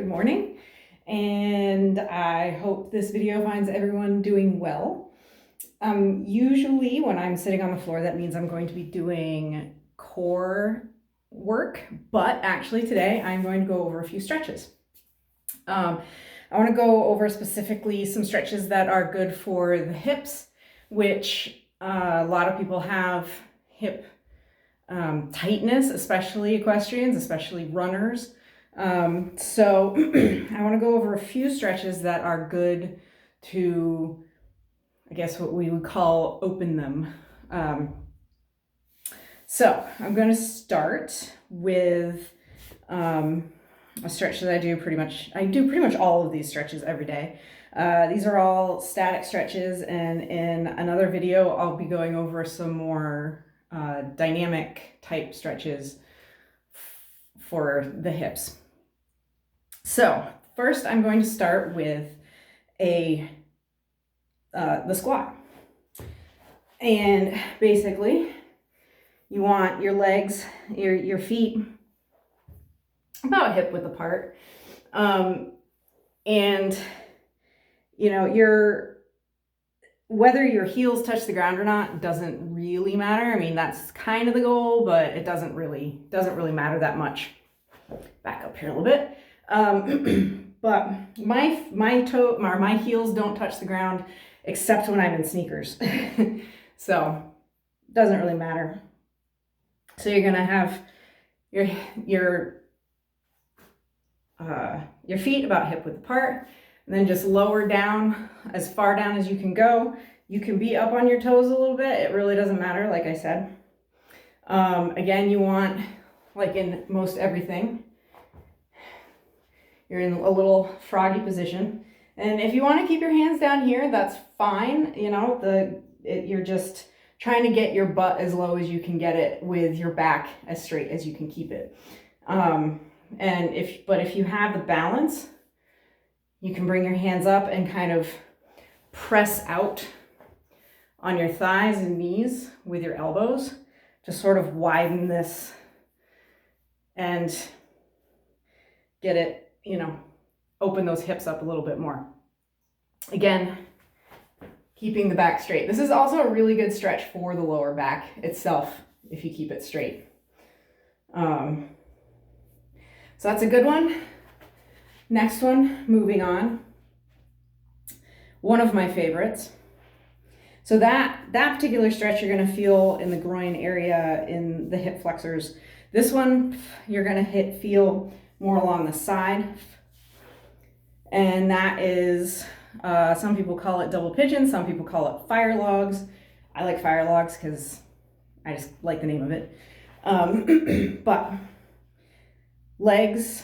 Good morning, and I hope this video finds everyone doing well. Usually when I'm sitting on the floor, that means I'm going to be doing core work, but actually today I'm going to go over a few stretches. I want to go over specifically some stretches that are good for the hips, which a lot of people have hip tightness, especially equestrians, especially runners. So I want to go over a few stretches that are good to, I guess, what we would call open them. So I'm going to start with a stretch that I do pretty much all of these stretches every day. These are all static stretches, and in another video I'll be going over some more dynamic type stretches for the hips. So first I'm going to start with the squat. And basically you want your legs, your feet about hip width apart. And you know, whether your heels touch the ground or not doesn't really matter. I mean, that's kind of the goal, but it doesn't really matter that much. Back up here a little bit. But my heels don't touch the ground except when I'm in sneakers. So it doesn't really matter. So you're gonna have your feet about hip width apart, and then just lower down as far down as you can go. You can be up on your toes a little bit. It really doesn't matter, like I said. Again, you want, like in most everything, you're in a little froggy position. And if you want to keep your hands down here, that's fine. You know, you're just trying to get your butt as low as you can get it with your back as straight as you can keep it. But if you have the balance, you can bring your hands up and kind of press out on your thighs and knees with your elbows to sort of widen this and get it, you know, open those hips up a little bit more. Again, keeping the back straight. This is also a really good stretch for the lower back itself if you keep it straight. So that's a good one. Next one, moving on. One of my favorites. So that particular stretch you're going to feel in the groin area, in the hip flexors. This one you're going to feel more along the side. And that is, some people call it double pigeon, some people call it fire logs. I like fire logs because I just like the name of it. But legs,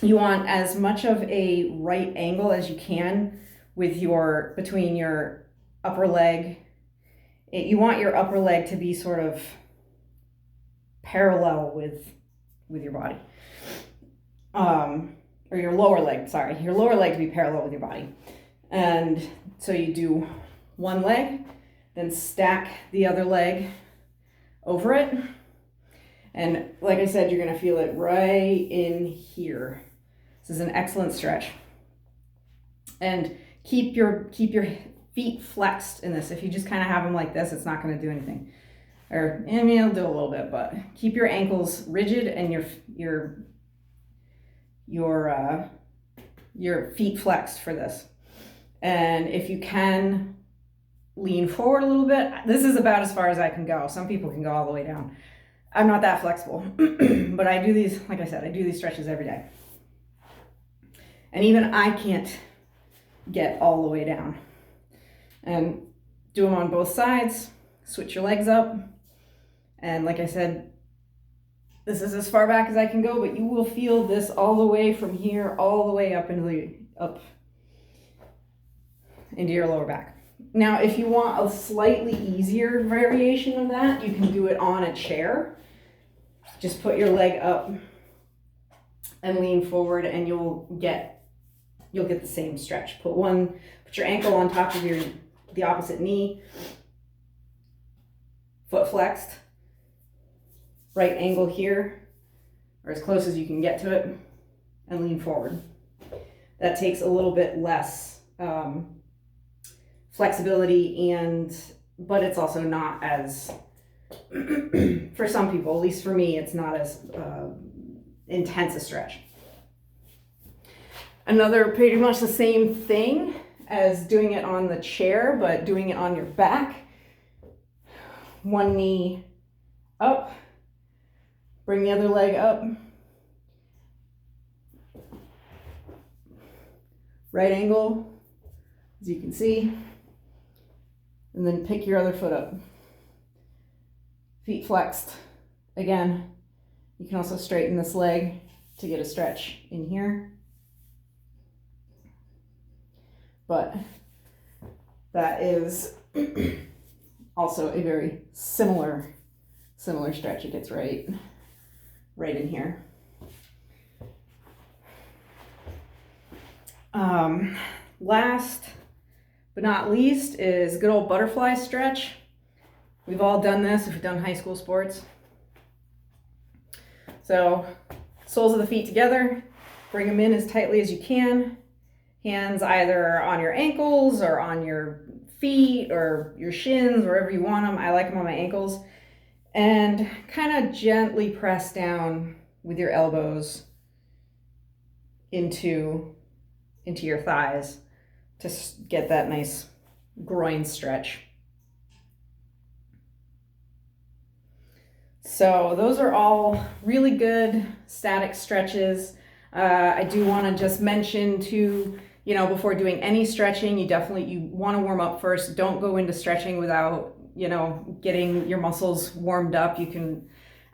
you want as much of a right angle as you can with between your upper leg. You want your upper leg to be sort of parallel with your body. Or your lower leg to be parallel with your body. And so you do one leg, then stack the other leg over it. And like I said, you're gonna feel it right in here. This is an excellent stretch. And keep your feet flexed in this. If you just kind of have them like this, it's not gonna do anything. Or, I mean, it'll do a little bit, but keep your ankles rigid and your feet flexed for this. And if you can lean forward a little bit, this is about as far as I can go. Some people can go all the way down. I'm not that flexible, but I do these, like I said, I do these stretches every day. And even I can't get all the way down. And do them on both sides, switch your legs up. And like I said, this is as far back as I can go, but you will feel this all the way from here, all the way up into your lower back. Now, if you want a slightly easier variation of that, you can do it on a chair. Just put your leg up and lean forward, and you'll get the same stretch. Put your ankle on top of the opposite knee, foot flexed, right angle here, or as close as you can get to it, and lean forward. That takes a little bit less flexibility, but it's also not as, for some people, at least for me, it's not as intense a stretch. Another pretty much the same thing as doing it on the chair, but doing it on your back. One knee up, bring the other leg up. Right angle, as you can see, and then pick your other foot up. Feet flexed. Again, you can also straighten this leg to get a stretch in here. But that is also a very similar stretch. It gets right in here. Last but not least is good old butterfly stretch. We've all done this if you've done high school sports. So soles of the feet together, bring them in as tightly as you can. Hands either on your ankles or on your feet or your shins, wherever you want them. I like them on my ankles. And kind of gently press down with your elbows into your thighs to get that nice groin stretch. So those are all really good static stretches. I do want to just mention too, before doing any stretching, you want to warm up first. Don't go into stretching without, getting your muscles warmed up. You can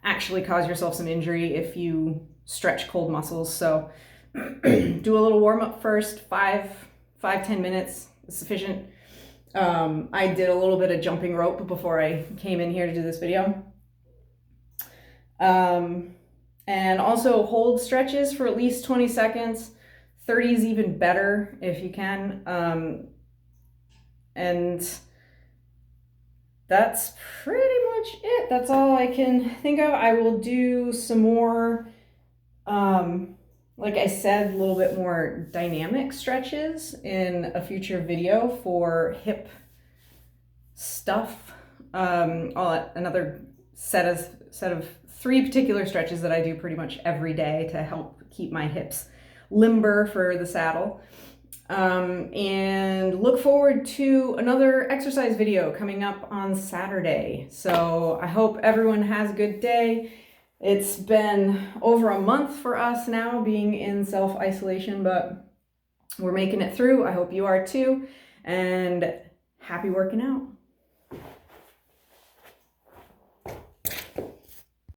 actually cause yourself some injury if you stretch cold muscles. So do a little warm up first, 5-10 minutes is sufficient. I did a little bit of jumping rope before I came in here to do this video. And also hold stretches for at least 20 seconds. 30 is even better if you can. And that's pretty much it. That's all I can think of. I will do some more, like I said, a little bit more dynamic stretches in a future video for hip stuff. Another set of 3 particular stretches that I do pretty much every day to help keep my hips limber for the saddle. And look forward to another exercise video coming up on Saturday. So I hope everyone has a good day. It's been over a month for us now being in self-isolation, but we're making it through. I hope you are too. And happy working out.